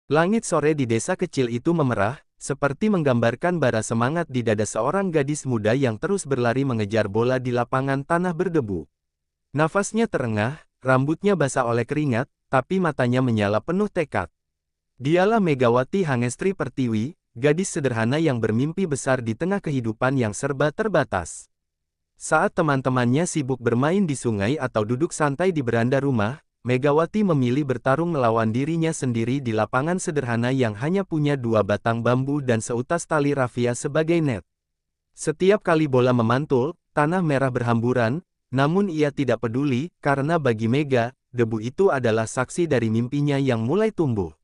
Langit sore di desa kecil itu memerah, seperti menggambarkan bara semangat di dada seorang gadis muda yang terus berlari mengejar bola di lapangan tanah berdebu. Nafasnya terengah, rambutnya basah oleh keringat, tapi matanya menyala penuh tekad. Dialah Megawati Hangestri Pertiwi, gadis sederhana yang bermimpi besar di tengah kehidupan yang serba terbatas. Saat teman-temannya sibuk bermain di sungai atau duduk santai di beranda rumah, Megawati memilih bertarung melawan dirinya sendiri di lapangan sederhana yang hanya punya 2 batang bambu dan seutas tali rafia sebagai net. Setiap kali bola memantul, tanah merah berhamburan, namun ia tidak peduli, karena bagi Mega, debu itu adalah saksi dari mimpinya yang mulai tumbuh.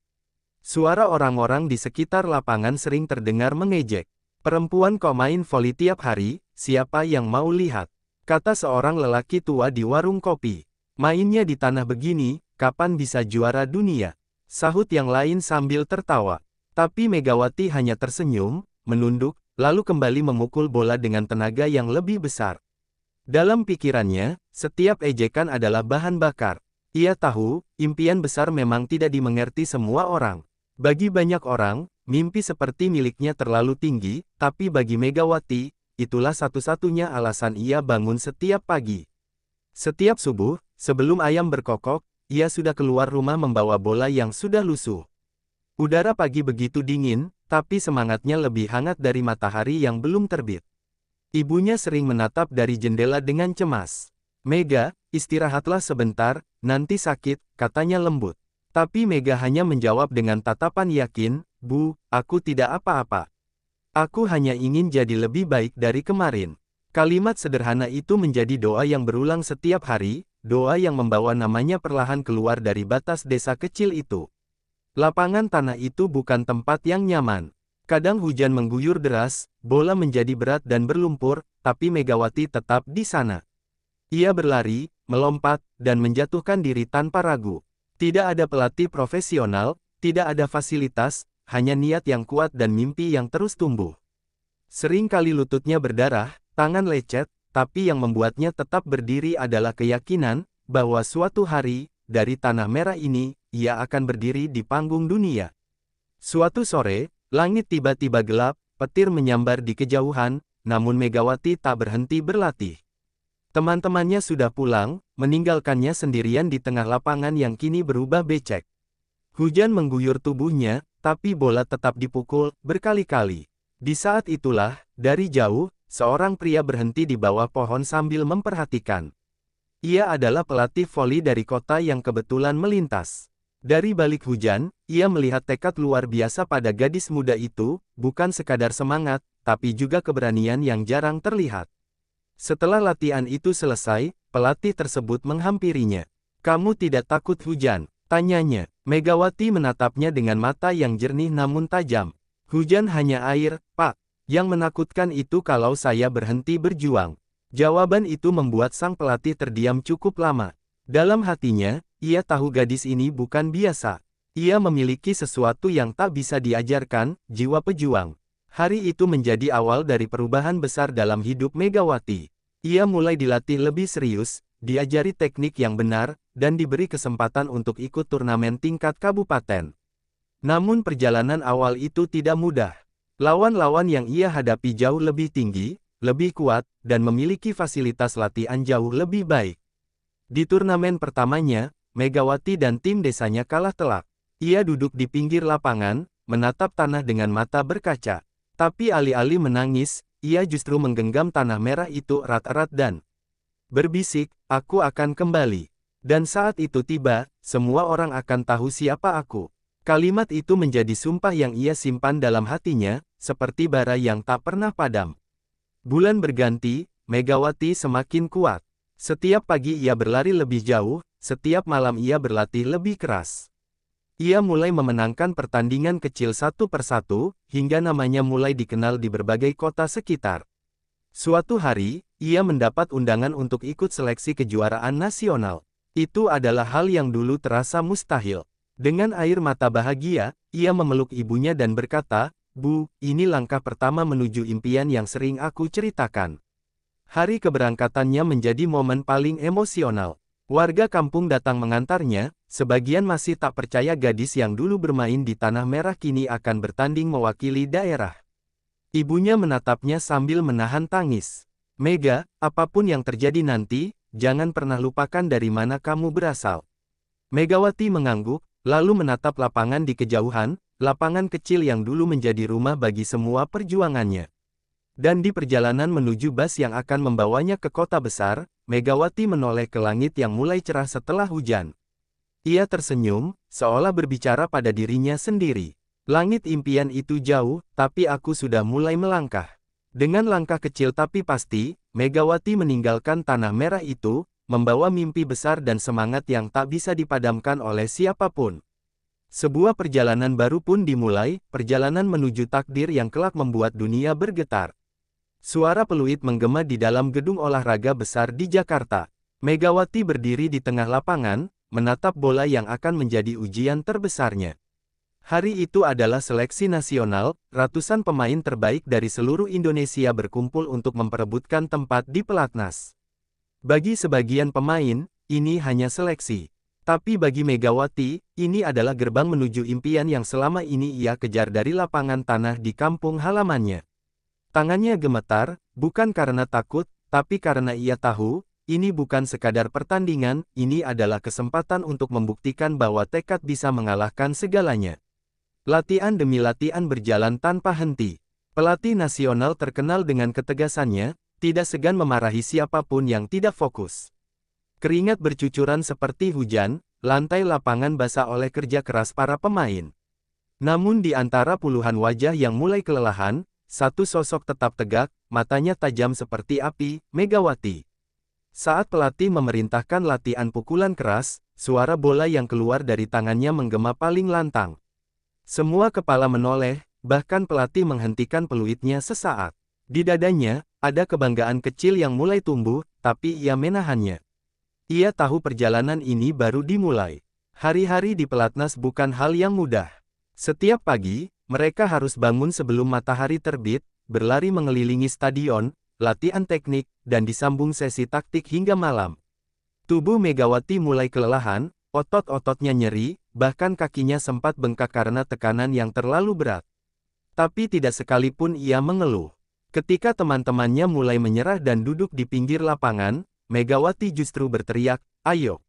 Suara orang-orang di sekitar lapangan sering terdengar mengejek. "Perempuan kok main voli tiap hari, siapa yang mau lihat?" kata seorang lelaki tua di warung kopi. "Mainnya di tanah begini, kapan bisa juara dunia?" sahut yang lain sambil tertawa. Tapi Megawati hanya tersenyum, menunduk, lalu kembali memukul bola dengan tenaga yang lebih besar. Dalam pikirannya, setiap ejekan adalah bahan bakar. Ia tahu, impian besar memang tidak dimengerti semua orang. Bagi banyak orang, mimpi seperti miliknya terlalu tinggi, tapi bagi Megawati, itulah satu-satunya alasan ia bangun setiap pagi. Setiap subuh, sebelum ayam berkokok, ia sudah keluar rumah membawa bola yang sudah lusuh. Udara pagi begitu dingin, tapi semangatnya lebih hangat dari matahari yang belum terbit. Ibunya sering menatap dari jendela dengan cemas. "Mega, istirahatlah sebentar, nanti sakit," katanya lembut. Tapi Mega hanya menjawab dengan tatapan yakin, "Bu, aku tidak apa-apa. Aku hanya ingin jadi lebih baik dari kemarin." Kalimat sederhana itu menjadi doa yang berulang setiap hari, doa yang membawa namanya perlahan keluar dari batas desa kecil itu. Lapangan tanah itu bukan tempat yang nyaman. Kadang hujan mengguyur deras, bola menjadi berat dan berlumpur, tapi Megawati tetap di sana. Ia berlari, melompat, dan menjatuhkan diri tanpa ragu. Tidak ada pelatih profesional, tidak ada fasilitas, hanya niat yang kuat dan mimpi yang terus tumbuh. Sering kali lututnya berdarah, tangan lecet, tapi yang membuatnya tetap berdiri adalah keyakinan bahwa suatu hari, dari tanah merah ini, ia akan berdiri di panggung dunia. Suatu sore, langit tiba-tiba gelap, petir menyambar di kejauhan, namun Megawati tak berhenti berlatih. Teman-temannya sudah pulang, meninggalkannya sendirian di tengah lapangan yang kini berubah becek. Hujan mengguyur tubuhnya, tapi bola tetap dipukul berkali-kali. Di saat itulah, dari jauh, seorang pria berhenti di bawah pohon sambil memperhatikan. Ia adalah pelatih voli dari kota yang kebetulan melintas. Dari balik hujan, ia melihat tekad luar biasa pada gadis muda itu, bukan sekadar semangat, tapi juga keberanian yang jarang terlihat. Setelah latihan itu selesai, pelatih tersebut menghampirinya. "Kamu tidak takut hujan?" tanyanya. Megawati menatapnya dengan mata yang jernih namun tajam. "Hujan hanya air, Pak. Yang menakutkan itu kalau saya berhenti berjuang." Jawaban itu membuat sang pelatih terdiam cukup lama. Dalam hatinya, ia tahu gadis ini bukan biasa. Ia memiliki sesuatu yang tak bisa diajarkan, jiwa pejuang. Hari itu menjadi awal dari perubahan besar dalam hidup Megawati. Ia mulai dilatih lebih serius, diajari teknik yang benar, dan diberi kesempatan untuk ikut turnamen tingkat kabupaten. Namun perjalanan awal itu tidak mudah. Lawan-lawan yang ia hadapi jauh lebih tinggi, lebih kuat, dan memiliki fasilitas latihan jauh lebih baik. Di turnamen pertamanya, Megawati dan tim desanya kalah telak. Ia duduk di pinggir lapangan, menatap tanah dengan mata berkaca. Tapi alih-alih menangis, ia justru menggenggam tanah merah itu erat-erat dan berbisik, "Aku akan kembali. Dan saat itu tiba, semua orang akan tahu siapa aku." Kalimat itu menjadi sumpah yang ia simpan dalam hatinya, seperti bara yang tak pernah padam. Bulan berganti, Megawati semakin kuat. Setiap pagi ia berlari lebih jauh, setiap malam ia berlatih lebih keras. Ia mulai memenangkan pertandingan kecil satu persatu, hingga namanya mulai dikenal di berbagai kota sekitar. Suatu hari, ia mendapat undangan untuk ikut seleksi kejuaraan nasional. Itu adalah hal yang dulu terasa mustahil. Dengan air mata bahagia, ia memeluk ibunya dan berkata, "Bu, ini langkah pertama menuju impian yang sering aku ceritakan." Hari keberangkatannya menjadi momen paling emosional. Warga kampung datang mengantarnya, sebagian masih tak percaya gadis yang dulu bermain di Tanah Merah kini akan bertanding mewakili daerah. Ibunya menatapnya sambil menahan tangis. Mega, apapun yang terjadi nanti, jangan pernah lupakan dari mana kamu berasal. Megawati mengangguk, lalu menatap lapangan di kejauhan, lapangan kecil yang dulu menjadi rumah bagi semua perjuangannya. Dan di perjalanan menuju bus yang akan membawanya ke kota besar, Megawati menoleh ke langit yang mulai cerah setelah hujan. Ia tersenyum, seolah berbicara pada dirinya sendiri. Langit impian itu jauh, tapi aku sudah mulai melangkah. Dengan langkah kecil tapi pasti, Megawati meninggalkan Tanah Merah itu, membawa mimpi besar dan semangat yang tak bisa dipadamkan oleh siapapun. Sebuah perjalanan baru pun dimulai, perjalanan menuju takdir yang kelak membuat dunia bergetar. Suara peluit menggema di dalam gedung olahraga besar di Jakarta. Megawati berdiri di tengah lapangan, menatap bola yang akan menjadi ujian terbesarnya. Hari itu adalah seleksi nasional, ratusan pemain terbaik dari seluruh Indonesia berkumpul untuk memperebutkan tempat di pelatnas. Bagi sebagian pemain, ini hanya seleksi. Tapi bagi Megawati, ini adalah gerbang menuju impian yang selama ini ia kejar dari lapangan tanah di kampung halamannya. Tangannya gemetar, bukan karena takut, tapi karena ia tahu, ini bukan sekadar pertandingan, ini adalah kesempatan untuk membuktikan bahwa tekad bisa mengalahkan segalanya. Latihan demi latihan berjalan tanpa henti. Pelatih nasional terkenal dengan ketegasannya, tidak segan memarahi siapapun yang tidak fokus. Keringat bercucuran seperti hujan, lantai lapangan basah oleh kerja keras para pemain. Namun di antara puluhan wajah yang mulai kelelahan, satu sosok tetap tegak, matanya tajam seperti api, Megawati. Saat pelatih memerintahkan latihan pukulan keras, suara bola yang keluar dari tangannya menggema paling lantang. Semua kepala menoleh, bahkan pelatih menghentikan peluitnya sesaat. Di dadanya, ada kebanggaan kecil yang mulai tumbuh, tapi ia menahannya. Ia tahu perjalanan ini baru dimulai. Hari-hari di pelatnas bukan hal yang mudah. Setiap pagi, mereka harus bangun sebelum matahari terbit, berlari mengelilingi stadion, latihan teknik, dan disambung sesi taktik hingga malam. Tubuh Megawati mulai kelelahan, otot-ototnya nyeri, bahkan kakinya sempat bengkak karena tekanan yang terlalu berat. Tapi tidak sekalipun ia mengeluh. Ketika teman-temannya mulai menyerah dan duduk di pinggir lapangan, Megawati justru berteriak, "Ayo!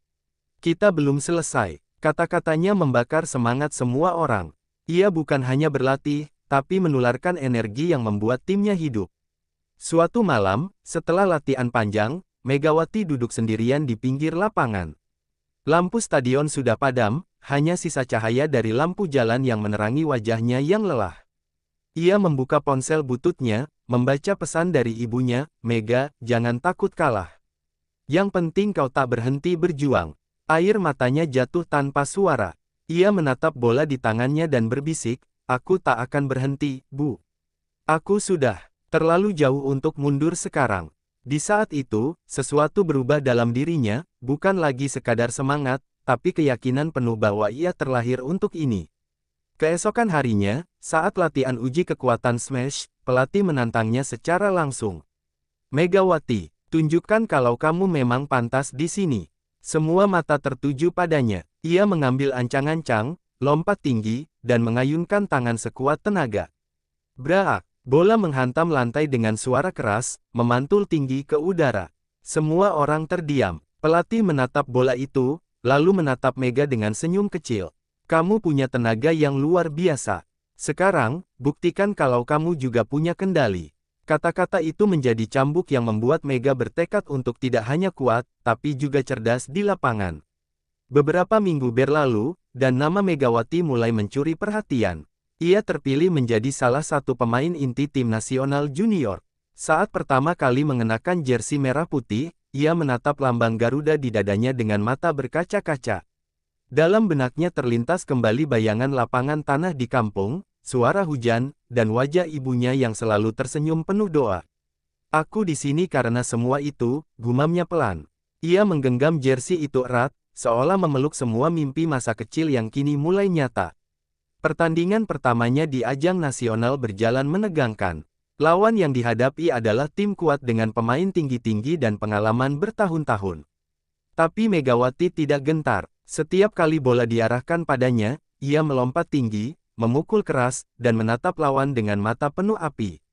Kita belum selesai." Kata-katanya membakar semangat semua orang. Ia bukan hanya berlatih, tapi menularkan energi yang membuat timnya hidup. Suatu malam, setelah latihan panjang, Megawati duduk sendirian di pinggir lapangan. Lampu stadion sudah padam, hanya sisa cahaya dari lampu jalan yang menerangi wajahnya yang lelah. Ia membuka ponsel bututnya, membaca pesan dari ibunya, "Mega, jangan takut kalah. Yang penting kau tak berhenti berjuang." Air matanya jatuh tanpa suara. Ia menatap bola di tangannya dan berbisik, "Aku tak akan berhenti, Bu. Aku sudah terlalu jauh untuk mundur sekarang." Di saat itu, sesuatu berubah dalam dirinya, bukan lagi sekadar semangat, tapi keyakinan penuh bahwa ia terlahir untuk ini. Keesokan harinya, saat latihan uji kekuatan Smash, pelatih menantangnya secara langsung. "Megawati, tunjukkan kalau kamu memang pantas di sini." Semua mata tertuju padanya. Ia mengambil ancang-ancang, lompat tinggi, dan mengayunkan tangan sekuat tenaga. Braak! Bola menghantam lantai dengan suara keras, memantul tinggi ke udara. Semua orang terdiam. Pelatih menatap bola itu, lalu menatap Mega dengan senyum kecil. "Kamu punya tenaga yang luar biasa. Sekarang, buktikan kalau kamu juga punya kendali." Kata-kata itu menjadi cambuk yang membuat Mega bertekad untuk tidak hanya kuat, tapi juga cerdas di lapangan. Beberapa minggu berlalu, dan nama Megawati mulai mencuri perhatian. Ia terpilih menjadi salah satu pemain inti tim nasional junior. Saat pertama kali mengenakan jersey merah putih, ia menatap lambang Garuda di dadanya dengan mata berkaca-kaca. Dalam benaknya terlintas kembali bayangan lapangan tanah di kampung, suara hujan, dan wajah ibunya yang selalu tersenyum penuh doa. "Aku di sini karena semua itu," gumamnya pelan. Ia menggenggam jersey itu erat, seolah memeluk semua mimpi masa kecil yang kini mulai nyata. Pertandingan pertamanya di ajang nasional berjalan menegangkan. Lawan yang dihadapi adalah tim kuat dengan pemain tinggi-tinggi dan pengalaman bertahun-tahun. Tapi Megawati tidak gentar. Setiap kali bola diarahkan padanya, ia melompat tinggi, memukul keras, dan menatap lawan dengan mata penuh api.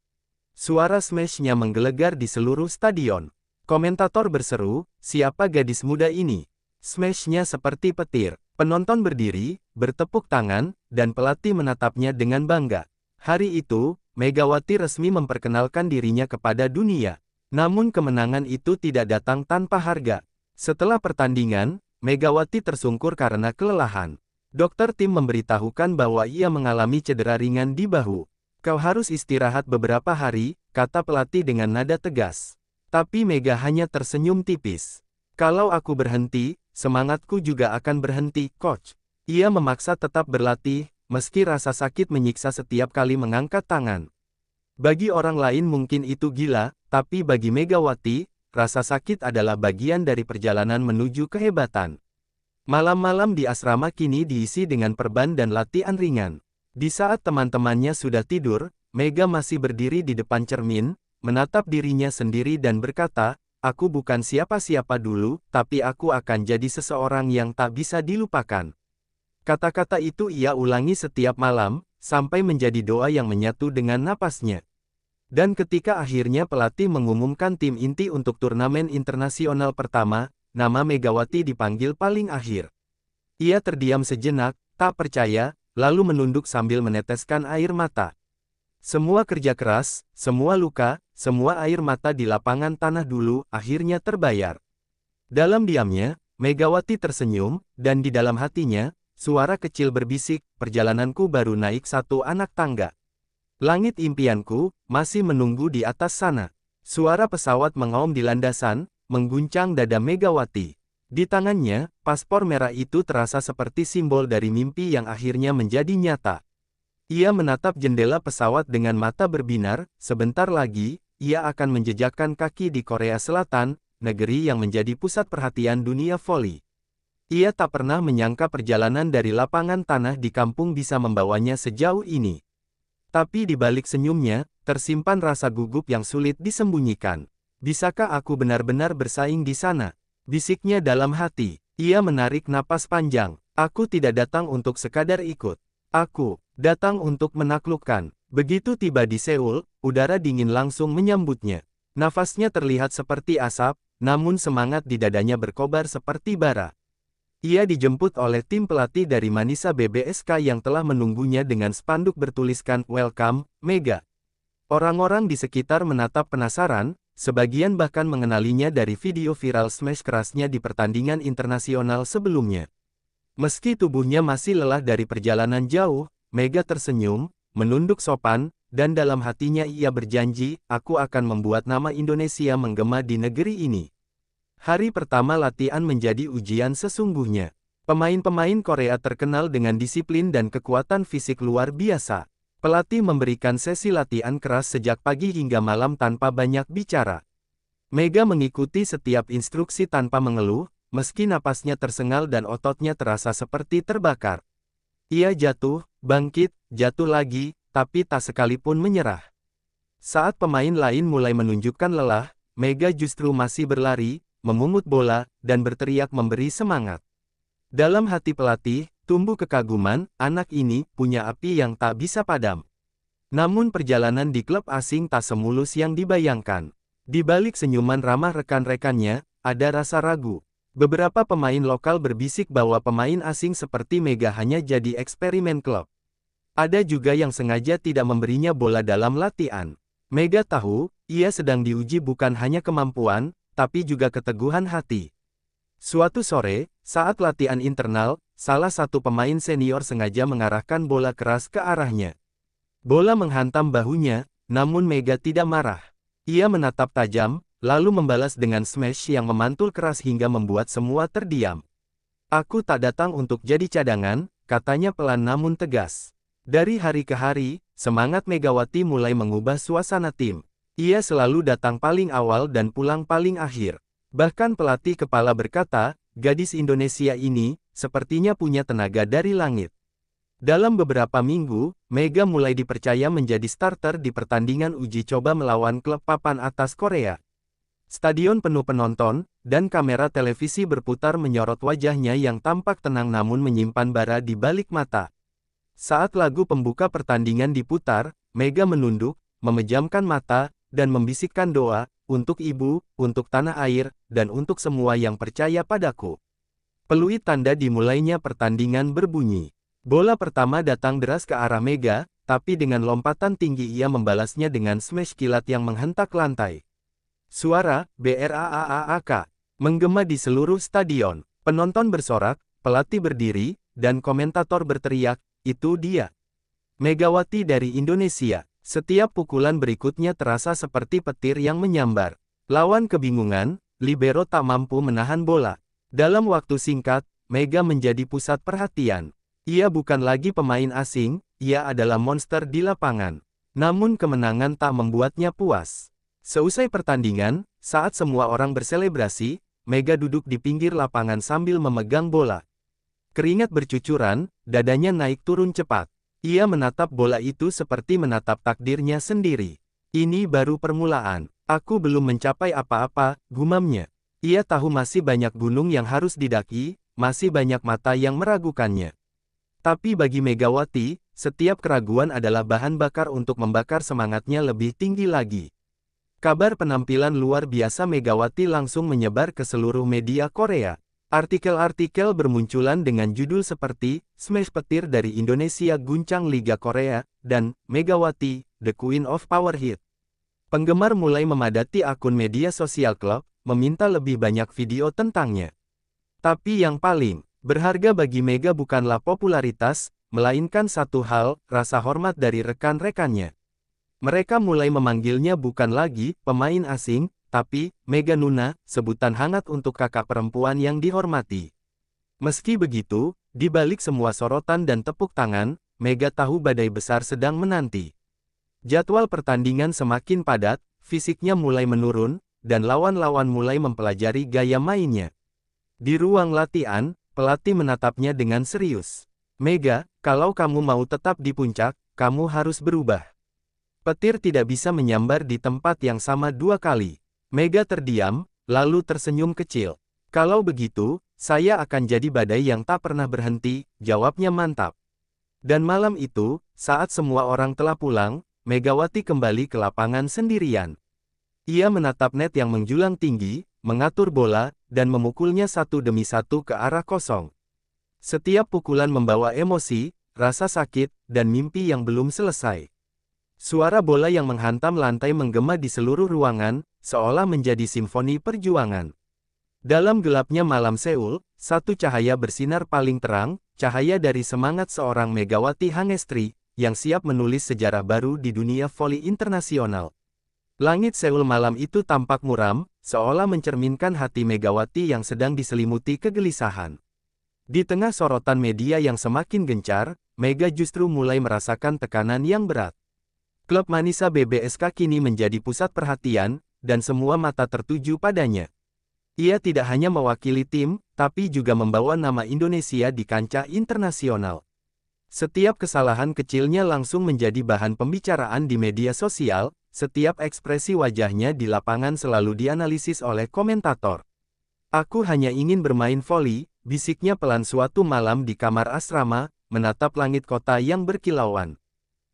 Suara smash-nya menggelegar di seluruh stadion. Komentator berseru, "Siapa gadis muda ini?" Smash-nya seperti petir. Penonton berdiri, bertepuk tangan, dan pelatih menatapnya dengan bangga. Hari itu, Megawati resmi memperkenalkan dirinya kepada dunia. Namun kemenangan itu tidak datang tanpa harga. Setelah pertandingan, Megawati tersungkur karena kelelahan. Dokter tim memberitahukan bahwa ia mengalami cedera ringan di bahu. "Kau harus istirahat beberapa hari," kata pelatih dengan nada tegas. Tapi Mega hanya tersenyum tipis. "Kalau aku berhenti, semangatku juga akan berhenti, coach." Ia memaksa tetap berlatih, meski rasa sakit menyiksa setiap kali mengangkat tangan. Bagi orang lain mungkin itu gila, tapi bagi Megawati, rasa sakit adalah bagian dari perjalanan menuju kehebatan. Malam-malam di asrama kini diisi dengan perban dan latihan ringan. Di saat teman-temannya sudah tidur, Mega masih berdiri di depan cermin, menatap dirinya sendiri dan berkata, "Aku bukan siapa-siapa dulu, tapi aku akan jadi seseorang yang tak bisa dilupakan." Kata-kata itu ia ulangi setiap malam, sampai menjadi doa yang menyatu dengan napasnya. Dan ketika akhirnya pelatih mengumumkan tim inti untuk turnamen internasional pertama, nama Megawati dipanggil paling akhir. Ia terdiam sejenak, tak percaya, lalu menunduk sambil meneteskan air mata. Semua kerja keras, semua luka, semua air mata di lapangan tanah dulu, akhirnya terbayar. Dalam diamnya, Megawati tersenyum, dan di dalam hatinya, suara kecil berbisik, "Perjalananku baru naik satu anak tangga. Langit impianku, masih menunggu di atas sana." Suara pesawat mengaum di landasan, mengguncang dada Megawati. Di tangannya, paspor merah itu terasa seperti simbol dari mimpi yang akhirnya menjadi nyata. Ia menatap jendela pesawat dengan mata berbinar, sebentar lagi, ia akan menjejakkan kaki di Korea Selatan, negeri yang menjadi pusat perhatian dunia voli. Ia tak pernah menyangka perjalanan dari lapangan tanah di kampung bisa membawanya sejauh ini. Tapi di balik senyumnya, tersimpan rasa gugup yang sulit disembunyikan. "Bisakah aku benar-benar bersaing di sana?" bisiknya dalam hati. Ia menarik napas panjang. "Aku tidak datang untuk sekadar ikut. Aku datang untuk menaklukkan." Begitu tiba di Seoul, udara dingin langsung menyambutnya. Nafasnya terlihat seperti asap, namun semangat di dadanya berkobar seperti bara. Ia dijemput oleh tim pelatih dari Manisa BBSK yang telah menunggunya dengan spanduk bertuliskan "Welcome, Mega." Orang-orang di sekitar menatap penasaran, sebagian bahkan mengenalinya dari video viral smash kerasnya di pertandingan internasional sebelumnya. Meski tubuhnya masih lelah dari perjalanan jauh, Mega tersenyum, menunduk sopan, dan dalam hatinya ia berjanji, "Aku akan membuat nama Indonesia menggema di negeri ini." Hari pertama latihan menjadi ujian sesungguhnya. Pemain-pemain Korea terkenal dengan disiplin dan kekuatan fisik luar biasa. Pelatih memberikan sesi latihan keras sejak pagi hingga malam tanpa banyak bicara. Mega mengikuti setiap instruksi tanpa mengeluh, meski napasnya tersengal dan ototnya terasa seperti terbakar. Ia jatuh, bangkit, jatuh lagi, tapi tak sekalipun menyerah. Saat pemain lain mulai menunjukkan lelah, Mega justru masih berlari, memungut bola, dan berteriak memberi semangat. Dalam hati pelatih, tumbuh kekaguman, anak ini punya api yang tak bisa padam. Namun perjalanan di klub asing tak semulus yang dibayangkan. Di balik senyuman ramah rekan-rekannya, ada rasa ragu. Beberapa pemain lokal berbisik bahwa pemain asing seperti Mega hanya jadi eksperimen klub. Ada juga yang sengaja tidak memberinya bola dalam latihan. Mega tahu, ia sedang diuji bukan hanya kemampuan, tapi juga keteguhan hati. Suatu sore, saat latihan internal, salah satu pemain senior sengaja mengarahkan bola keras ke arahnya. Bola menghantam bahunya, namun Mega tidak marah. Ia menatap tajam, lalu membalas dengan smash yang memantul keras hingga membuat semua terdiam. "Aku tak datang untuk jadi cadangan," katanya pelan namun tegas. Dari hari ke hari, semangat Megawati mulai mengubah suasana tim. Ia selalu datang paling awal dan pulang paling akhir. Bahkan pelatih kepala berkata, "Gadis Indonesia ini, sepertinya punya tenaga dari langit." Dalam beberapa minggu, Mega mulai dipercaya menjadi starter di pertandingan uji coba melawan klub papan atas Korea. Stadion penuh penonton, dan kamera televisi berputar menyorot wajahnya yang tampak tenang namun menyimpan bara di balik mata. Saat lagu pembuka pertandingan diputar, Mega menunduk, memejamkan mata, dan membisikkan doa, untuk ibu, untuk tanah air, dan untuk semua yang percaya padaku. Peluit tanda dimulainya pertandingan berbunyi. Bola pertama datang deras ke arah Mega, tapi dengan lompatan tinggi ia membalasnya dengan smash kilat yang menghentak lantai. Suara "BRAAAK" menggema di seluruh stadion. Penonton bersorak, pelatih berdiri, dan komentator berteriak, "Itu dia! Megawati dari Indonesia." Setiap pukulan berikutnya terasa seperti petir yang menyambar. Lawan kebingungan, libero tak mampu menahan bola. Dalam waktu singkat, Mega menjadi pusat perhatian. Ia bukan lagi pemain asing, ia adalah monster di lapangan. Namun kemenangan tak membuatnya puas. Seusai pertandingan, saat semua orang berselebrasi, Mega duduk di pinggir lapangan sambil memegang bola. Keringat bercucuran, dadanya naik turun cepat. Ia menatap bola itu seperti menatap takdirnya sendiri. Ini baru permulaan. Aku belum mencapai apa-apa, gumamnya. Ia tahu masih banyak gunung yang harus didaki, masih banyak mata yang meragukannya. Tapi bagi Megawati, setiap keraguan adalah bahan bakar untuk membakar semangatnya lebih tinggi lagi. Kabar penampilan luar biasa Megawati langsung menyebar ke seluruh media Korea. Artikel-artikel bermunculan dengan judul seperti, "Smash petir dari Indonesia guncang Liga Korea," dan "Megawati, the Queen of Power Hit." Penggemar mulai memadati akun media sosial klub, meminta lebih banyak video tentangnya. Tapi yang paling berharga bagi Mega bukanlah popularitas, melainkan satu hal, rasa hormat dari rekan-rekannya. Mereka mulai memanggilnya bukan lagi pemain asing, tapi Mega Nuna, sebutan hangat untuk kakak perempuan yang dihormati. Meski begitu, di balik semua sorotan dan tepuk tangan, Mega tahu badai besar sedang menanti. Jadwal pertandingan semakin padat, fisiknya mulai menurun, dan lawan-lawan mulai mempelajari gaya mainnya. Di ruang latihan, pelatih menatapnya dengan serius. "Mega, kalau kamu mau tetap di puncak, kamu harus berubah. Petir tidak bisa menyambar di tempat yang sama dua kali." Mega terdiam, lalu tersenyum kecil. "Kalau begitu, saya akan jadi badai yang tak pernah berhenti," jawabnya mantap. Dan malam itu, saat semua orang telah pulang, Megawati kembali ke lapangan sendirian. Ia menatap net yang menjulang tinggi, mengatur bola, dan memukulnya satu demi satu ke arah kosong. Setiap pukulan membawa emosi, rasa sakit, dan mimpi yang belum selesai. Suara bola yang menghantam lantai menggema di seluruh ruangan, seolah menjadi simfoni perjuangan. Dalam gelapnya malam Seoul, satu cahaya bersinar paling terang, cahaya dari semangat seorang Megawati Hangestri, yang siap menulis sejarah baru di dunia voli internasional. Langit Seoul malam itu tampak muram, seolah mencerminkan hati Megawati yang sedang diselimuti kegelisahan. Di tengah sorotan media yang semakin gencar, Mega justru mulai merasakan tekanan yang berat. Klub Manisa BBSK kini menjadi pusat perhatian, dan semua mata tertuju padanya. Ia tidak hanya mewakili tim, tapi juga membawa nama Indonesia di kancah internasional. Setiap kesalahan kecilnya langsung menjadi bahan pembicaraan di media sosial, setiap ekspresi wajahnya di lapangan selalu dianalisis oleh komentator. "Aku hanya ingin bermain voli," bisiknya pelan suatu malam di kamar asrama, menatap langit kota yang berkilauan.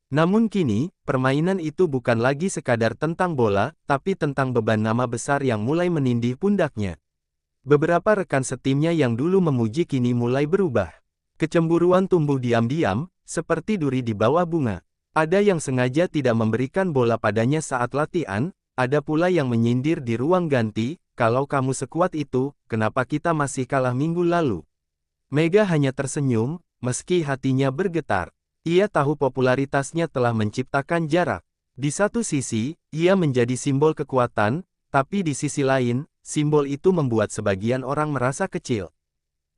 Namun kini, permainan itu bukan lagi sekadar tentang bola, tapi tentang beban nama besar yang mulai menindih pundaknya. Beberapa rekan setimnya yang dulu memuji kini mulai berubah. Kecemburuan tumbuh diam-diam, seperti duri di bawah bunga. Ada yang sengaja tidak memberikan bola padanya saat latihan, ada pula yang menyindir di ruang ganti, "Kalau kamu sekuat itu, kenapa kita masih kalah minggu lalu?" Mega hanya tersenyum, meski hatinya bergetar. Ia tahu popularitasnya telah menciptakan jarak. Di satu sisi, ia menjadi simbol kekuatan, tapi di sisi lain, simbol itu membuat sebagian orang merasa kecil.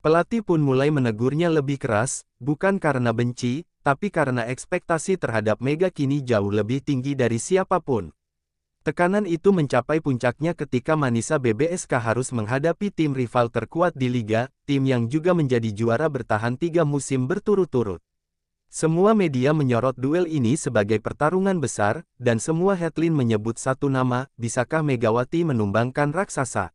Pelatih pun mulai menegurnya lebih keras, bukan karena benci, tapi karena ekspektasi terhadap Mega kini jauh lebih tinggi dari siapapun. Tekanan itu mencapai puncaknya ketika Manisa BBSK harus menghadapi tim rival terkuat di liga, tim yang juga menjadi juara bertahan 3 musim berturut-turut. Semua media menyorot duel ini sebagai pertarungan besar, dan semua headline menyebut satu nama, bisakah Megawati menumbangkan raksasa?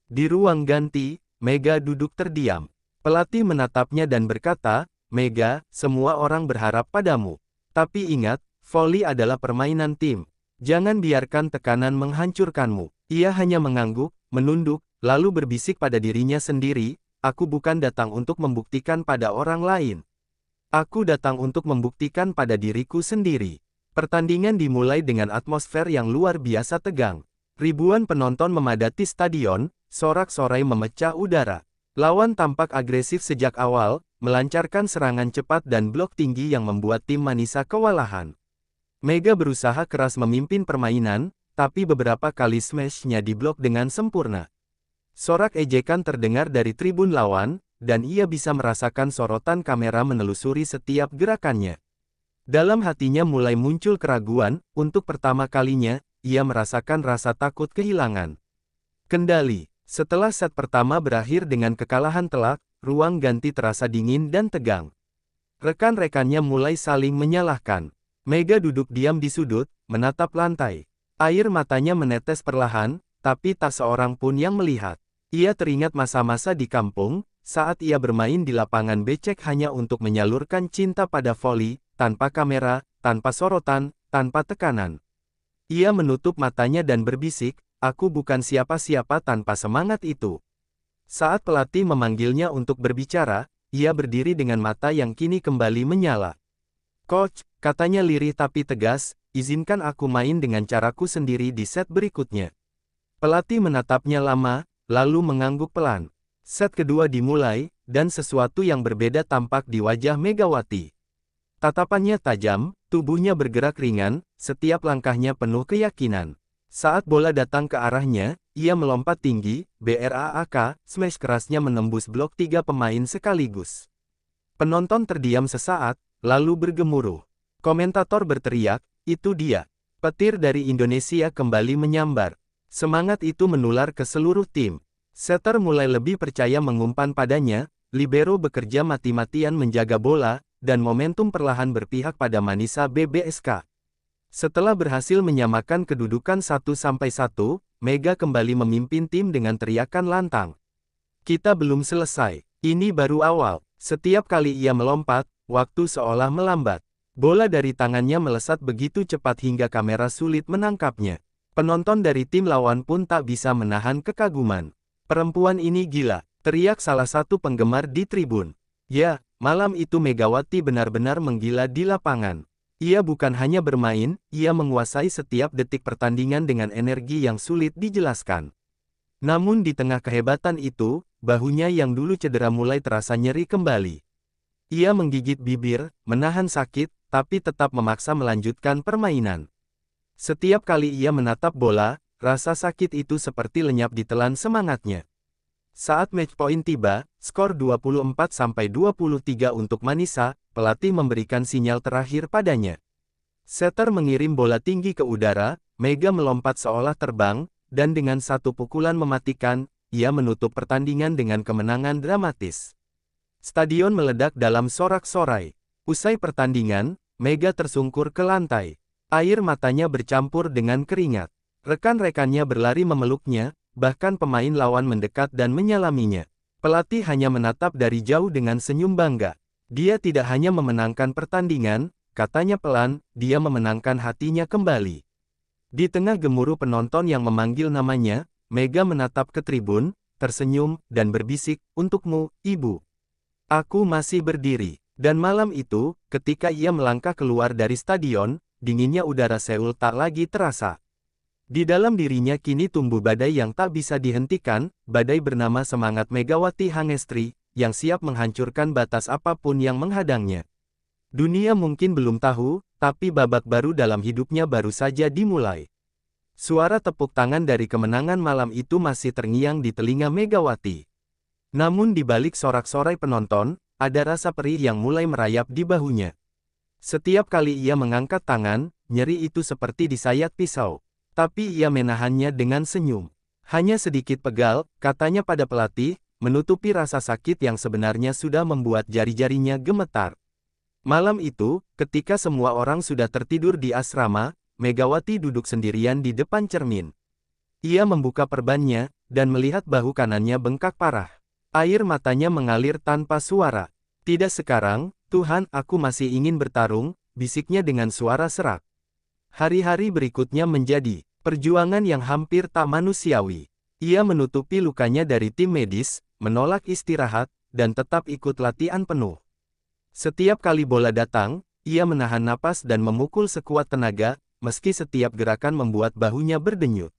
Di ruang ganti, Mega duduk terdiam. Pelatih menatapnya dan berkata, Mega, semua orang berharap padamu. Tapi ingat, voli adalah permainan tim. Jangan biarkan tekanan menghancurkanmu. Ia hanya mengangguk, menunduk, lalu berbisik pada dirinya sendiri, aku bukan datang untuk membuktikan pada orang lain. Aku datang untuk membuktikan pada diriku sendiri. Pertandingan dimulai dengan atmosfer yang luar biasa tegang. Ribuan penonton memadati stadion, sorak-sorai memecah udara. Lawan tampak agresif sejak awal, melancarkan serangan cepat dan blok tinggi yang membuat tim Manisa kewalahan. Mega berusaha keras memimpin permainan, tapi beberapa kali smash-nya diblok dengan sempurna. Sorak ejekan terdengar dari tribun lawan, dan ia bisa merasakan sorotan kamera menelusuri setiap gerakannya. Dalam hatinya mulai muncul keraguan, untuk pertama kalinya, ia merasakan rasa takut kehilangan kendali. Setelah set pertama berakhir dengan kekalahan telak, ruang ganti terasa dingin dan tegang. Rekan-rekannya mulai saling menyalahkan. Mega duduk diam di sudut, menatap lantai. Air matanya menetes perlahan, tapi tak seorang pun yang melihat. Ia teringat masa-masa di kampung, saat ia bermain di lapangan becek hanya untuk menyalurkan cinta pada voli, tanpa kamera, tanpa sorotan, tanpa tekanan. Ia menutup matanya dan berbisik, aku bukan siapa-siapa tanpa semangat itu. Saat pelatih memanggilnya untuk berbicara, ia berdiri dengan mata yang kini kembali menyala. Coach, katanya lirih tapi tegas, izinkan aku main dengan caraku sendiri di set berikutnya. Pelatih menatapnya lama, lalu mengangguk pelan. Set kedua dimulai, dan sesuatu yang berbeda tampak di wajah Megawati. Tatapannya tajam, tubuhnya bergerak ringan, setiap langkahnya penuh keyakinan. Saat bola datang ke arahnya, ia melompat tinggi, BRAAK, smash kerasnya menembus blok 3 pemain sekaligus. Penonton terdiam sesaat, lalu bergemuruh. Komentator berteriak, itu dia. Petir dari Indonesia kembali menyambar. Semangat itu menular ke seluruh tim. Setter mulai lebih percaya mengumpan padanya, libero bekerja mati-matian menjaga bola, dan momentum perlahan berpihak pada Manisa BBSK. Setelah berhasil menyamakan kedudukan 1-1, Mega kembali memimpin tim dengan teriakan lantang. Kita belum selesai, ini baru awal. Setiap kali ia melompat, waktu seolah melambat. Bola dari tangannya melesat begitu cepat hingga kamera sulit menangkapnya. Penonton dari tim lawan pun tak bisa menahan kekaguman. Perempuan ini gila, teriak salah satu penggemar di tribun. Ya, malam itu Megawati benar-benar menggila di lapangan. Ia bukan hanya bermain, ia menguasai setiap detik pertandingan dengan energi yang sulit dijelaskan. Namun di tengah kehebatan itu, bahunya yang dulu cedera mulai terasa nyeri kembali. Ia menggigit bibir, menahan sakit, tapi tetap memaksa melanjutkan permainan. Setiap kali ia menatap bola, rasa sakit itu seperti lenyap ditelan semangatnya. Saat match point tiba, skor 24-23 untuk Manisa, pelatih memberikan sinyal terakhir padanya. Setter mengirim bola tinggi ke udara, Mega melompat seolah terbang, dan dengan satu pukulan mematikan, ia menutup pertandingan dengan kemenangan dramatis. Stadion meledak dalam sorak-sorai. Usai pertandingan, Mega tersungkur ke lantai. Air matanya bercampur dengan keringat. Rekan-rekannya berlari memeluknya, bahkan pemain lawan mendekat dan menyalaminya. Pelatih hanya menatap dari jauh dengan senyum bangga. Dia tidak hanya memenangkan pertandingan, katanya pelan, dia memenangkan hatinya kembali. Di tengah gemuruh penonton yang memanggil namanya, Mega menatap ke tribun, tersenyum, dan berbisik, untukmu, ibu. Aku masih berdiri. Dan malam itu, ketika ia melangkah keluar dari stadion, dinginnya udara Seoul tak lagi terasa. Di dalam dirinya kini tumbuh badai yang tak bisa dihentikan, badai bernama semangat Megawati Hangestri, yang siap menghancurkan batas apapun yang menghadangnya. Dunia mungkin belum tahu, tapi babak baru dalam hidupnya baru saja dimulai. Suara tepuk tangan dari kemenangan malam itu masih terngiang di telinga Megawati. Namun di balik sorak-sorai penonton, ada rasa perih yang mulai merayap di bahunya. Setiap kali ia mengangkat tangan, nyeri itu seperti disayat pisau. Tapi ia menahannya dengan senyum. Hanya sedikit pegal, katanya pada pelatih, menutupi rasa sakit yang sebenarnya sudah membuat jari-jarinya gemetar. Malam itu, ketika semua orang sudah tertidur di asrama, Megawati duduk sendirian di depan cermin. Ia membuka perbannya, dan melihat bahu kanannya bengkak parah. Air matanya mengalir tanpa suara. Tidak sekarang, Tuhan, aku masih ingin bertarung, bisiknya dengan suara serak. Hari-hari berikutnya menjadi perjuangan yang hampir tak manusiawi. Ia menutupi lukanya dari tim medis, menolak istirahat, dan tetap ikut latihan penuh. Setiap kali bola datang, ia menahan napas dan memukul sekuat tenaga, meski setiap gerakan membuat bahunya berdenyut.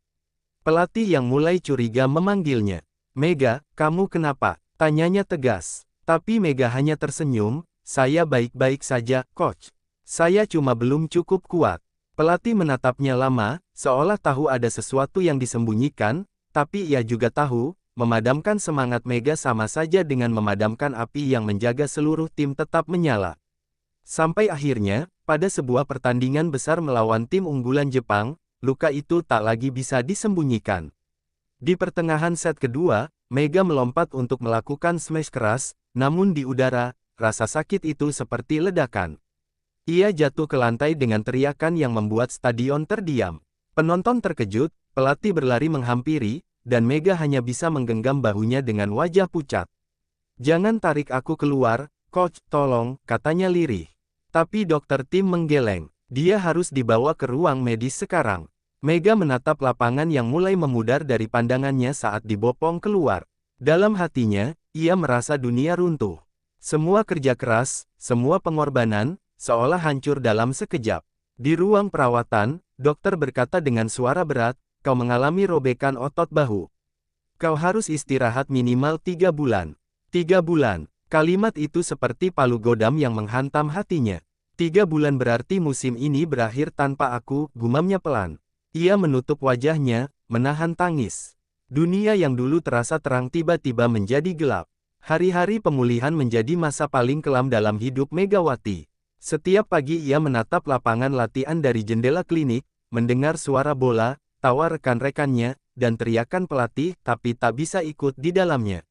Pelatih yang mulai curiga memanggilnya. "Mega, kamu kenapa?" tanyanya tegas. Tapi Mega hanya tersenyum, "Saya baik-baik saja, Coach. Saya cuma belum cukup kuat." Pelatih menatapnya lama, seolah tahu ada sesuatu yang disembunyikan, tapi ia juga tahu, memadamkan semangat Mega sama saja dengan memadamkan api yang menjaga seluruh tim tetap menyala. Sampai akhirnya, pada sebuah pertandingan besar melawan tim unggulan Jepang, luka itu tak lagi bisa disembunyikan. Di pertengahan set kedua, Mega melompat untuk melakukan smash keras, namun di udara, rasa sakit itu seperti ledakan. Ia jatuh ke lantai dengan teriakan yang membuat stadion terdiam. Penonton terkejut, pelatih berlari menghampiri, dan Mega hanya bisa menggenggam bahunya dengan wajah pucat. "Jangan tarik aku keluar, Coach, tolong," katanya lirih. Tapi dokter tim menggeleng. Dia harus dibawa ke ruang medis sekarang. Mega menatap lapangan yang mulai memudar dari pandangannya saat dibopong keluar. Dalam hatinya, ia merasa dunia runtuh. Semua kerja keras, semua pengorbanan, seolah hancur dalam sekejap. Di ruang perawatan, dokter berkata dengan suara berat, "Kau mengalami robekan otot bahu. Kau harus istirahat minimal 3 bulan. 3 bulan. Kalimat itu seperti palu godam yang menghantam hatinya. 3 bulan berarti musim ini berakhir tanpa aku, gumamnya pelan. Ia menutup wajahnya, menahan tangis. Dunia yang dulu terasa terang tiba-tiba menjadi gelap. Hari-hari pemulihan menjadi masa paling kelam dalam hidup Megawati. Setiap pagi ia menatap lapangan latihan dari jendela klinik, mendengar suara bola, tawa rekan-rekannya, dan teriakan pelatih, tapi tak bisa ikut di dalamnya.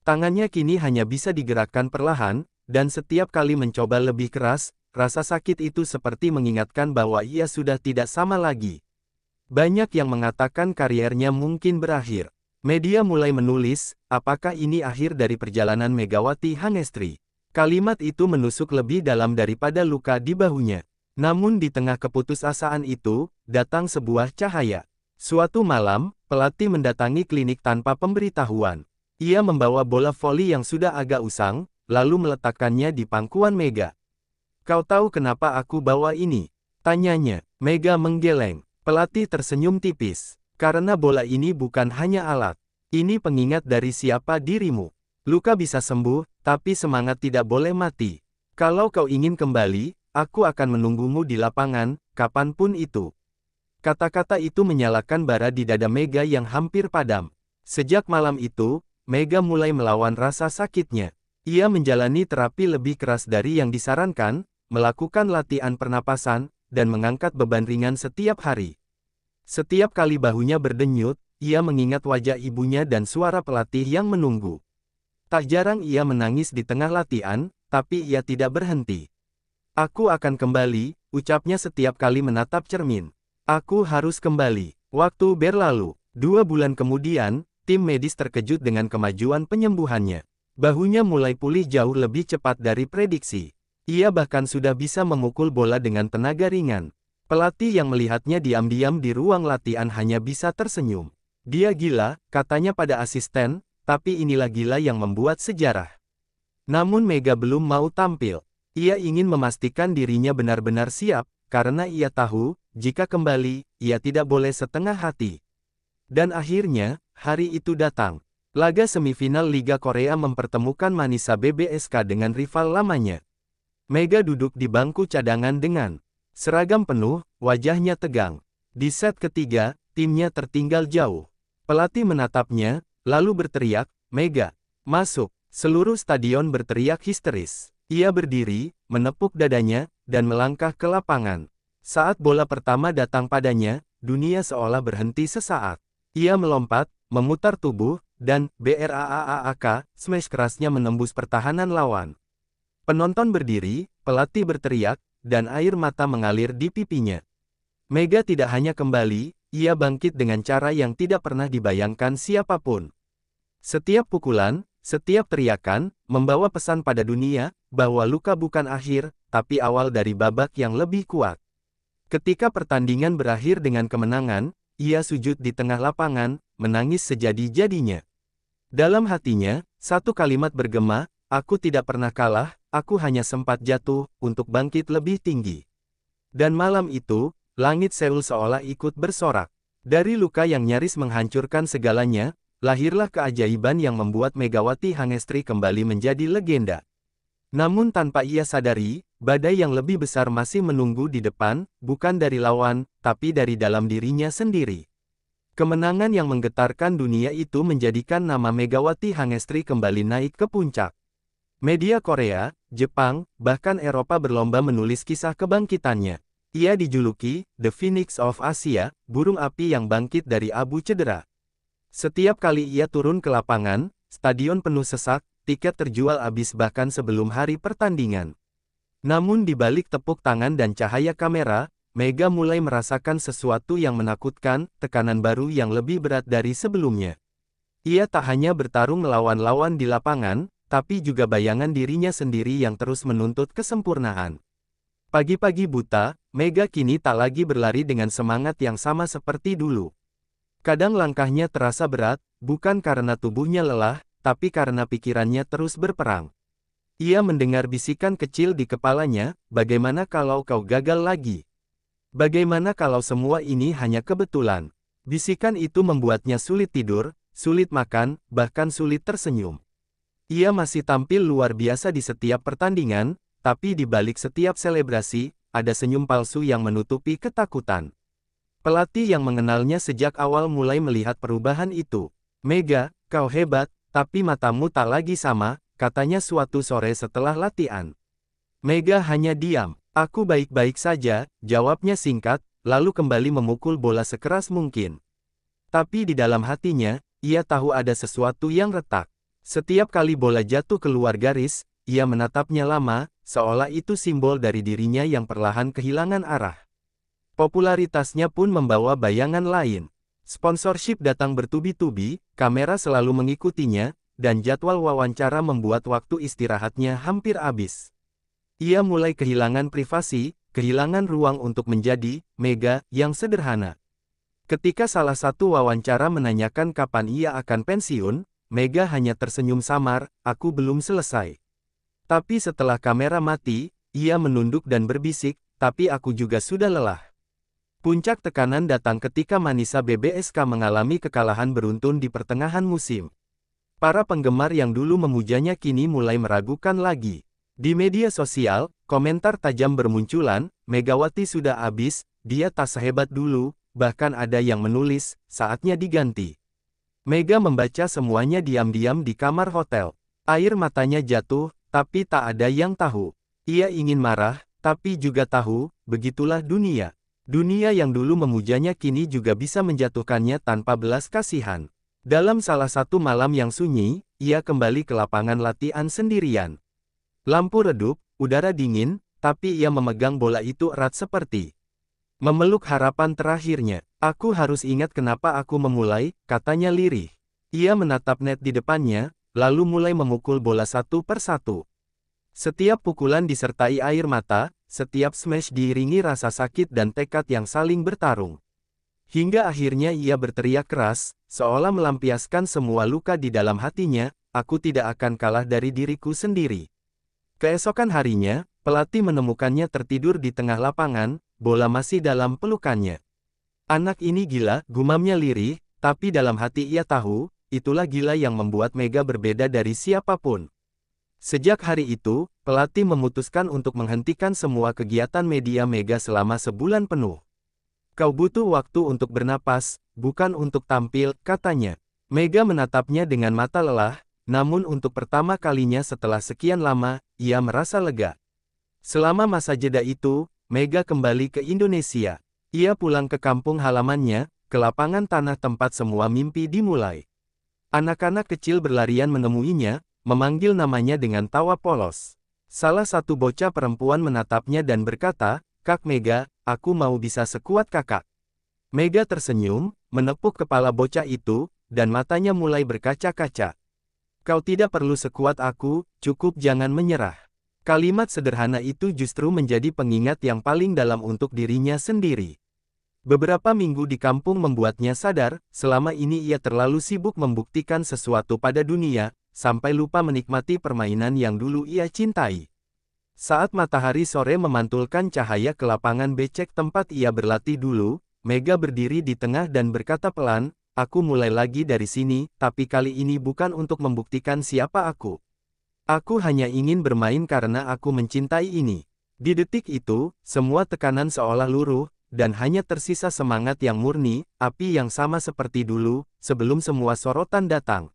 Tangannya kini hanya bisa digerakkan perlahan, dan setiap kali mencoba lebih keras, rasa sakit itu seperti mengingatkan bahwa ia sudah tidak sama lagi. Banyak yang mengatakan kariernya mungkin berakhir. Media mulai menulis, apakah ini akhir dari perjalanan Megawati Hangestri? Kalimat itu menusuk lebih dalam daripada luka di bahunya. Namun di tengah keputusasaan itu, datang sebuah cahaya. Suatu malam, pelatih mendatangi klinik tanpa pemberitahuan. Ia membawa bola voli yang sudah agak usang, lalu meletakkannya di pangkuan Mega. "Kau tahu kenapa aku bawa ini?" tanyanya. Mega menggeleng. Pelatih tersenyum tipis. "Karena bola ini bukan hanya alat. Ini pengingat dari siapa dirimu. Luka bisa sembuh, tapi semangat tidak boleh mati. Kalau kau ingin kembali, aku akan menunggumu di lapangan, kapanpun itu." Kata-kata itu menyalakan bara di dada Mega yang hampir padam. Sejak malam itu, Mega mulai melawan rasa sakitnya. Ia menjalani terapi lebih keras dari yang disarankan, melakukan latihan pernapasan, dan mengangkat beban ringan setiap hari. Setiap kali bahunya berdenyut, ia mengingat wajah ibunya dan suara pelatih yang menunggu. Tak jarang ia menangis di tengah latihan, tapi ia tidak berhenti. "Aku akan kembali," ucapnya setiap kali menatap cermin. "Aku harus kembali." Waktu berlalu. 2 bulan kemudian, tim medis terkejut dengan kemajuan penyembuhannya. Bahunya mulai pulih jauh lebih cepat dari prediksi. Ia bahkan sudah bisa memukul bola dengan tenaga ringan. Pelatih yang melihatnya diam-diam di ruang latihan hanya bisa tersenyum. "Dia gila," katanya pada asisten, tapi inilah gila yang membuat sejarah. Namun Mega belum mau tampil. Ia ingin memastikan dirinya benar-benar siap, karena ia tahu, jika kembali, ia tidak boleh setengah hati. Dan akhirnya, hari itu datang. Laga semifinal Liga Korea mempertemukan Manisa BBSK dengan rival lamanya. Mega duduk di bangku cadangan dengan seragam penuh, wajahnya tegang. Di set ketiga, timnya tertinggal jauh. Pelatih menatapnya, lalu berteriak, "Mega, masuk!" Seluruh stadion berteriak histeris. Ia berdiri, menepuk dadanya, dan melangkah ke lapangan. Saat bola pertama datang padanya, dunia seolah berhenti sesaat. Ia melompat, memutar tubuh, dan BRAAAK, smash kerasnya menembus pertahanan lawan. Penonton berdiri, pelatih berteriak, dan air mata mengalir di pipinya. Mega tidak hanya kembali, ia bangkit dengan cara yang tidak pernah dibayangkan siapapun. Setiap pukulan, setiap teriakan, membawa pesan pada dunia, bahwa luka bukan akhir, tapi awal dari babak yang lebih kuat. Ketika pertandingan berakhir dengan kemenangan, ia sujud di tengah lapangan, menangis sejadi-jadinya. Dalam hatinya, satu kalimat bergema, "Aku tidak pernah kalah, aku hanya sempat jatuh, untuk bangkit lebih tinggi." Dan malam itu, langit Seoul seolah ikut bersorak. Dari luka yang nyaris menghancurkan segalanya, lahirlah keajaiban yang membuat Megawati Hangestri kembali menjadi legenda. Namun tanpa ia sadari, badai yang lebih besar masih menunggu di depan, bukan dari lawan, tapi dari dalam dirinya sendiri. Kemenangan yang menggetarkan dunia itu menjadikan nama Megawati Hangestri kembali naik ke puncak. Media Korea, Jepang, bahkan Eropa berlomba menulis kisah kebangkitannya. Ia dijuluki The Phoenix of Asia, burung api yang bangkit dari abu cedera. Setiap kali ia turun ke lapangan, stadion penuh sesak, tiket terjual habis bahkan sebelum hari pertandingan. Namun di balik tepuk tangan dan cahaya kamera, Mega mulai merasakan sesuatu yang menakutkan, tekanan baru yang lebih berat dari sebelumnya. Ia tak hanya bertarung melawan lawan di lapangan, tapi juga bayangan dirinya sendiri yang terus menuntut kesempurnaan. Pagi-pagi buta, Mega kini tak lagi berlari dengan semangat yang sama seperti dulu. Kadang langkahnya terasa berat, bukan karena tubuhnya lelah, tapi karena pikirannya terus berperang. Ia mendengar bisikan kecil di kepalanya, "Bagaimana kalau kau gagal lagi? Bagaimana kalau semua ini hanya kebetulan?" Bisikan itu membuatnya sulit tidur, sulit makan, bahkan sulit tersenyum. Ia masih tampil luar biasa di setiap pertandingan, tapi di balik setiap selebrasi, ada senyum palsu yang menutupi ketakutan. Pelatih yang mengenalnya sejak awal mulai melihat perubahan itu. "Mega, kau hebat, tapi matamu tak lagi sama," katanya suatu sore setelah latihan. Mega hanya diam. "Aku baik-baik saja," jawabnya singkat, lalu kembali memukul bola sekeras mungkin. Tapi di dalam hatinya, ia tahu ada sesuatu yang retak. Setiap kali bola jatuh keluar garis, ia menatapnya lama, seolah itu simbol dari dirinya yang perlahan kehilangan arah. Popularitasnya pun membawa bayangan lain. Sponsorship datang bertubi-tubi, kamera selalu mengikutinya, dan jadwal wawancara membuat waktu istirahatnya hampir habis. Ia mulai kehilangan privasi, kehilangan ruang untuk menjadi Mega yang sederhana. Ketika salah satu wawancara menanyakan kapan ia akan pensiun, Mega hanya tersenyum samar, "Aku belum selesai." Tapi setelah kamera mati, ia menunduk dan berbisik, "Tapi aku juga sudah lelah." Puncak tekanan datang ketika Manisa BBSK mengalami kekalahan beruntun di pertengahan musim. Para penggemar yang dulu memujanya kini mulai meragukan lagi. Di media sosial, komentar tajam bermunculan, "Megawati sudah habis, dia tak sehebat dulu," bahkan ada yang menulis, "Saatnya diganti." Mega membaca semuanya diam-diam di kamar hotel. Air matanya jatuh, tapi tak ada yang tahu. Ia ingin marah, tapi juga tahu, begitulah dunia. Dunia yang dulu memujanya kini juga bisa menjatuhkannya tanpa belas kasihan. Dalam salah satu malam yang sunyi, ia kembali ke lapangan latihan sendirian. Lampu redup, udara dingin, tapi ia memegang bola itu erat seperti memeluk harapan terakhirnya. "Aku harus ingat kenapa aku memulai," katanya lirih. Ia menatap net di depannya, lalu mulai memukul bola satu persatu. Setiap pukulan disertai air mata, setiap smash diiringi rasa sakit dan tekad yang saling bertarung. Hingga akhirnya ia berteriak keras, seolah melampiaskan semua luka di dalam hatinya, "Aku tidak akan kalah dari diriku sendiri." Keesokan harinya, pelatih menemukannya tertidur di tengah lapangan, bola masih dalam pelukannya. "Anak ini gila," gumamnya lirih, tapi dalam hati ia tahu, itulah gila yang membuat Mega berbeda dari siapapun. Sejak hari itu, pelatih memutuskan untuk menghentikan semua kegiatan media Mega selama sebulan penuh. "Kau butuh waktu untuk bernapas, bukan untuk tampil," katanya. Mega menatapnya dengan mata lelah, namun untuk pertama kalinya setelah sekian lama, ia merasa lega. Selama masa jeda itu, Mega kembali ke Indonesia. Ia pulang ke kampung halamannya, ke lapangan tanah tempat semua mimpi dimulai. Anak-anak kecil berlarian menemuinya, memanggil namanya dengan tawa polos. Salah satu bocah perempuan menatapnya dan berkata, "Kak Mega, aku mau bisa sekuat kakak." Mega tersenyum, menepuk kepala bocah itu, dan matanya mulai berkaca-kaca. "Kau tidak perlu sekuat aku, cukup jangan menyerah." Kalimat sederhana itu justru menjadi pengingat yang paling dalam untuk dirinya sendiri. Beberapa minggu di kampung membuatnya sadar, selama ini ia terlalu sibuk membuktikan sesuatu pada dunia, sampai lupa menikmati permainan yang dulu ia cintai. Saat matahari sore memantulkan cahaya ke lapangan becek tempat ia berlatih dulu, Mega berdiri di tengah dan berkata pelan, "Aku mulai lagi dari sini, tapi kali ini bukan untuk membuktikan siapa aku. Aku hanya ingin bermain karena aku mencintai ini." Di detik itu, semua tekanan seolah luruh, dan hanya tersisa semangat yang murni, api yang sama seperti dulu, sebelum semua sorotan datang.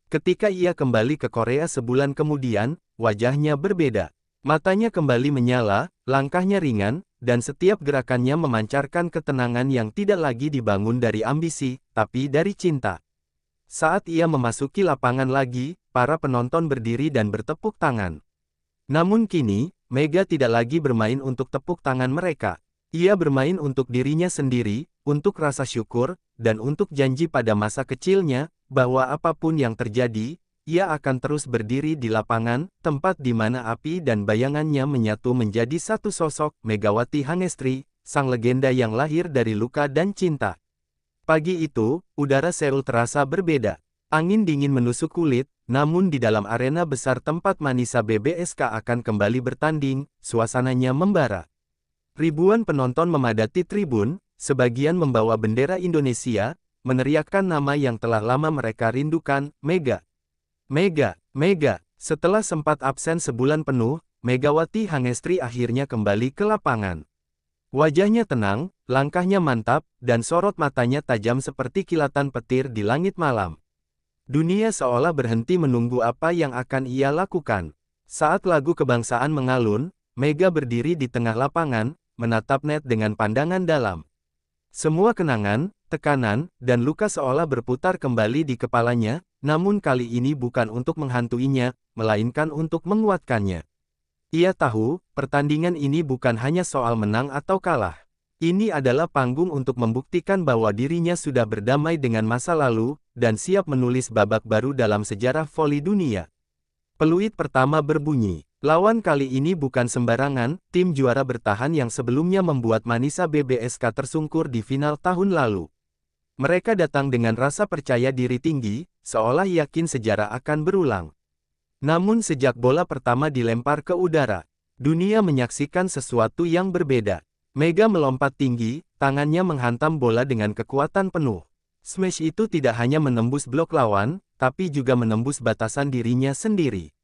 Ketika ia kembali ke Korea sebulan kemudian, wajahnya berbeda. Matanya kembali menyala, langkahnya ringan, dan setiap gerakannya memancarkan ketenangan yang tidak lagi dibangun dari ambisi, tapi dari cinta. Saat ia memasuki lapangan lagi, para penonton berdiri dan bertepuk tangan. Namun kini, Mega tidak lagi bermain untuk tepuk tangan mereka. Ia bermain untuk dirinya sendiri, untuk rasa syukur, dan untuk janji pada masa kecilnya, bahwa apapun yang terjadi, ia akan terus berdiri di lapangan, tempat di mana api dan bayangannya menyatu menjadi satu sosok, Megawati Hangestri, sang legenda yang lahir dari luka dan cinta. Pagi itu, udara Seoul terasa berbeda. Angin dingin menusuk kulit, namun di dalam arena besar tempat Manisa BBSK akan kembali bertanding, suasananya membara. Ribuan penonton memadati tribun, sebagian membawa bendera Indonesia, meneriakkan nama yang telah lama mereka rindukan, Mega. Mega, Mega. Setelah sempat absen sebulan penuh, Megawati Hangestri akhirnya kembali ke lapangan. Wajahnya tenang, langkahnya mantap, dan sorot matanya tajam seperti kilatan petir di langit malam. Dunia seolah berhenti menunggu apa yang akan ia lakukan. Saat lagu kebangsaan mengalun, Mega berdiri di tengah lapangan, menatap net dengan pandangan dalam. Semua kenangan, tekanan, dan luka seolah berputar kembali di kepalanya, namun kali ini bukan untuk menghantuinya, melainkan untuk menguatkannya. Ia tahu, pertandingan ini bukan hanya soal menang atau kalah. Ini adalah panggung untuk membuktikan bahwa dirinya sudah berdamai dengan masa lalu, dan siap menulis babak baru dalam sejarah voli dunia. Peluit pertama berbunyi. Lawan kali ini bukan sembarangan, tim juara bertahan yang sebelumnya membuat Manisa BBSK tersungkur di final tahun lalu. Mereka datang dengan rasa percaya diri tinggi, seolah yakin sejarah akan berulang. Namun sejak bola pertama dilempar ke udara, dunia menyaksikan sesuatu yang berbeda. Mega melompat tinggi, tangannya menghantam bola dengan kekuatan penuh. Smash itu tidak hanya menembus blok lawan, tapi juga menembus batasan dirinya sendiri.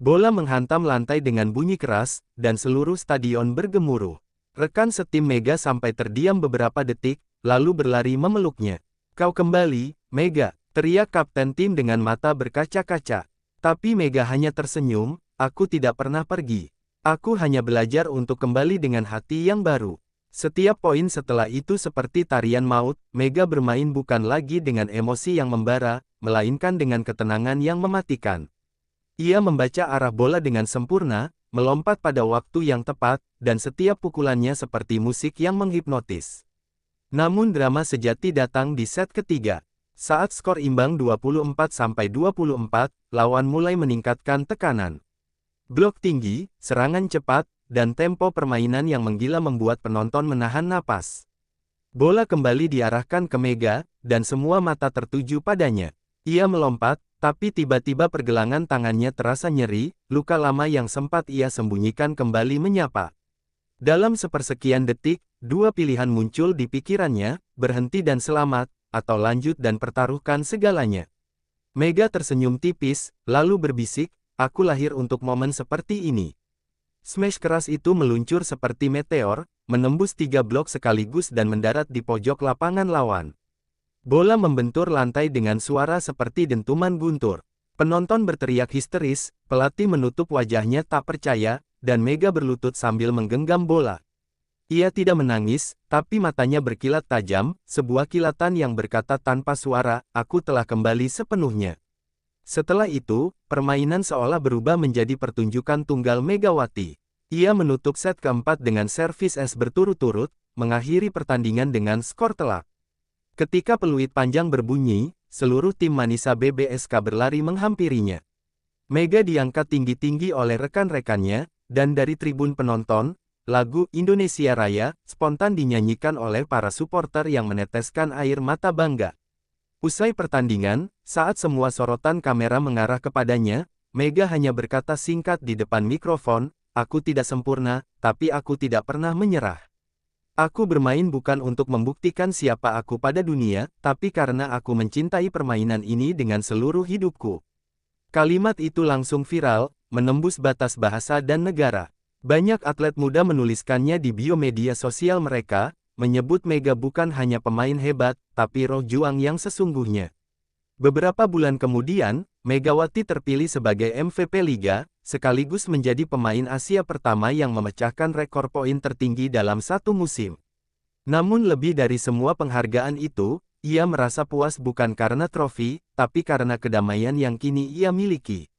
Bola menghantam lantai dengan bunyi keras, dan seluruh stadion bergemuruh. Rekan setim Mega sampai terdiam beberapa detik, lalu berlari memeluknya. "Kau kembali, Mega," teriak kapten tim dengan mata berkaca-kaca. Tapi Mega hanya tersenyum, "Aku tidak pernah pergi. Aku hanya belajar untuk kembali dengan hati yang baru." Setiap poin setelah itu seperti tarian maut, Mega bermain bukan lagi dengan emosi yang membara, melainkan dengan ketenangan yang mematikan. Ia membaca arah bola dengan sempurna, melompat pada waktu yang tepat, dan setiap pukulannya seperti musik yang menghipnotis. Namun drama sejati datang di set ketiga. Saat skor imbang 24-24, lawan mulai meningkatkan tekanan. Blok tinggi, serangan cepat, dan tempo permainan yang menggila membuat penonton menahan napas. Bola kembali diarahkan ke Mega, dan semua mata tertuju padanya. Ia melompat, tapi tiba-tiba pergelangan tangannya terasa nyeri, luka lama yang sempat ia sembunyikan kembali menyapa. Dalam sepersekian detik, dua pilihan muncul di pikirannya, berhenti dan selamat, atau lanjut dan pertaruhkan segalanya. Mega tersenyum tipis, lalu berbisik, "Aku lahir untuk momen seperti ini." Smash keras itu meluncur seperti meteor, menembus 3 blok sekaligus dan mendarat di pojok lapangan lawan. Bola membentur lantai dengan suara seperti dentuman guntur. Penonton berteriak histeris, pelatih menutup wajahnya tak percaya, dan Mega berlutut sambil menggenggam bola. Ia tidak menangis, tapi matanya berkilat tajam, sebuah kilatan yang berkata tanpa suara, "Aku telah kembali sepenuhnya." Setelah itu, permainan seolah berubah menjadi pertunjukan tunggal Megawati. Ia menutup set keempat dengan servis es berturut-turut, mengakhiri pertandingan dengan skor telak. Ketika peluit panjang berbunyi, seluruh tim Manisa BBSK berlari menghampirinya. Mega diangkat tinggi-tinggi oleh rekan-rekannya, dan dari tribun penonton, lagu Indonesia Raya spontan dinyanyikan oleh para supporter yang meneteskan air mata bangga. Usai pertandingan, saat semua sorotan kamera mengarah kepadanya, Mega hanya berkata singkat di depan mikrofon, "Aku tidak sempurna, tapi aku tidak pernah menyerah. Aku bermain bukan untuk membuktikan siapa aku pada dunia, tapi karena aku mencintai permainan ini dengan seluruh hidupku." Kalimat itu langsung viral, menembus batas bahasa dan negara. Banyak atlet muda menuliskannya di bio media sosial mereka, menyebut Mega bukan hanya pemain hebat, tapi roh juang yang sesungguhnya. Beberapa bulan kemudian, Megawati terpilih sebagai MVP Liga, sekaligus menjadi pemain Asia pertama yang memecahkan rekor poin tertinggi dalam satu musim. Namun lebih dari semua penghargaan itu, ia merasa puas bukan karena trofi, tapi karena kedamaian yang kini ia miliki.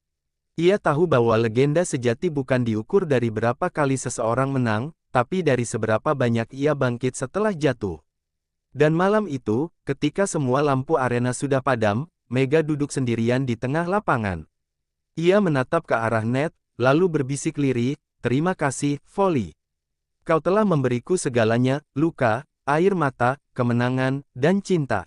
Ia tahu bahwa legenda sejati bukan diukur dari berapa kali seseorang menang, tapi dari seberapa banyak ia bangkit setelah jatuh. Dan malam itu, ketika semua lampu arena sudah padam, Mega duduk sendirian di tengah lapangan. Ia menatap ke arah net, lalu berbisik lirih, "Terima kasih, Voli. Kau telah memberiku segalanya, luka, air mata, kemenangan, dan cinta."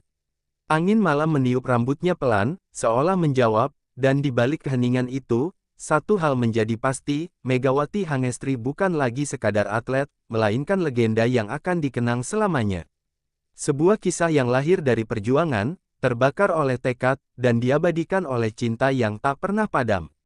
Angin malam meniup rambutnya pelan, seolah menjawab, dan di balik keheningan itu, satu hal menjadi pasti, Megawati Hangestri bukan lagi sekadar atlet, melainkan legenda yang akan dikenang selamanya. Sebuah kisah yang lahir dari perjuangan, terbakar oleh tekad, dan diabadikan oleh cinta yang tak pernah padam.